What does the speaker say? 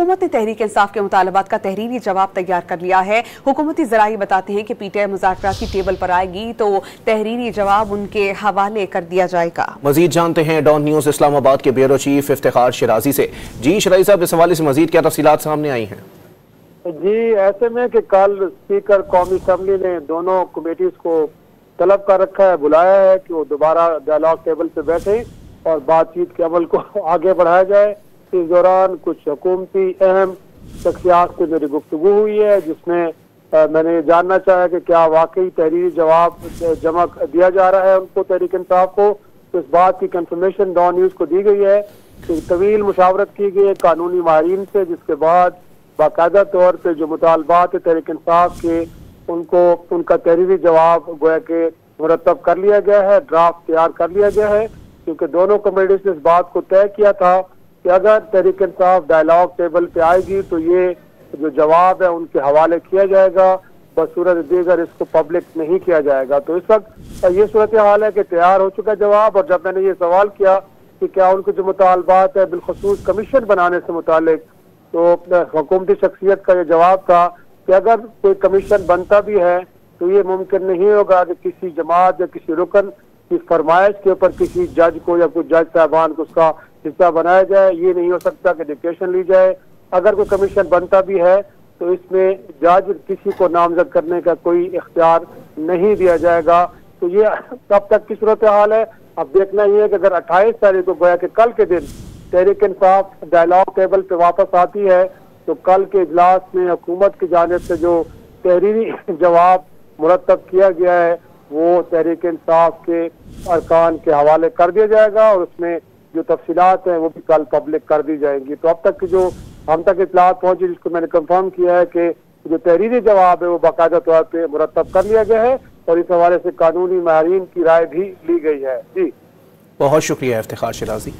हुकूमत ने तहरीक इंसाफ के मुतालबात का तहरीरी जवाब तैयार कर लिया है। हुकूमती ज़राई बताते हैं कि PTI मुज़ाकरात की टेबल पर आएगी तो तहरीरी जवाब उनके हवाले कर दिया जाएगा। मजीद जानते हैं डॉन न्यूज़ इस्लामाबाद के ब्यूरो चीफ इफ्तिखार शिराजी से। जी शिराजी साहब, इस हवाले से मजीद क्या तफसीलात सामने आई हैं? जी, ऐसे में कि कल स्पीकर कौमी असम्बली ने दोनों कमेटीज को तलब कर रखा है, बुलाया है कि वो दोबारा डायलॉग टेबल पे बैठे और बातचीत के अमल को आगे बढ़ाया जाए। इस दौरान कुछ हुकूमती अहम शख्सियात से मेरी गुफ्तगू हुई है, जिसमें मैंने जानना चाहा कि क्या वाकई तहरीरी जवाब जमा दिया जा रहा है उनको, तहरीक इंसाफ को। तो इस बात की कंफर्मेशन डॉन न्यूज़ को दी गई है कि तवील मुशावरत की गई है कानूनी माहिरीन से, जिसके बाद बाकायदा तौर पर जो मुतालबात है तहरीक इंसाफ के उनको उनका तहरीरी जवाब गोया के मुरतब कर लिया गया है, ड्राफ्ट तैयार कर लिया गया है। क्योंकि दोनों कमेटीज ने इस बात को तय किया था कि अगर तहरीक इंसाफ डायलॉग टेबल पे आएगी तो ये जो जवाब है उनके हवाले किया जाएगा, बसूरत दीगर इसको पब्लिक नहीं किया जाएगा। तो इस वक्त ये सूरत हाल है कि तैयार हो चुका जवाब। और जब मैंने ये सवाल किया कि क्या उनके जो मुतालबात है बिलखसूस कमीशन बनाने से मुतालिक, तो हुकूमती शख्सियत का ये जवाब था कि अगर कोई कमीशन बनता भी है तो ये मुमकिन नहीं होगा कि किसी जमात या किसी रुकन की फरमाइश के ऊपर किसी जज को या कुछ जज साहबान को उसका हिस्सा बनाया जाए। ये नहीं हो सकता कि डिक्टेशन ली जाए। अगर कोई कमीशन बनता भी है तो इसमें जज किसी को नामजद करने का कोई इख्तियार नहीं दिया जाएगा। तो ये तब तक की सूरत हाल है। अब देखना ही है कि अगर 28 तारीख को गोया कि कल के दिन तहरीक इंसाफ डायलॉग टेबल पे वापस आती है तो कल के इजलास में हुकूमत की जानिब से जो तहरीरी जवाब मुरतब किया गया है वो तहरीक इंसाफ के अरकान के हवाले कर दिया जाएगा और उसमें जो तफसीलात हैं वो भी कल पब्लिक कर दी जाएंगी। तो अब तक की जो हम तक इत्तलात पहुंची, जिसको मैंने कंफर्म किया है कि जो तहरीरी जवाब है वो बाकायदा तौर पर मुरतब कर लिया गया है और इस हवाले से कानूनी माहिरीन की राय भी ली गई है। जी, बहुत शुक्रिया इफ्तिखार शिराजी।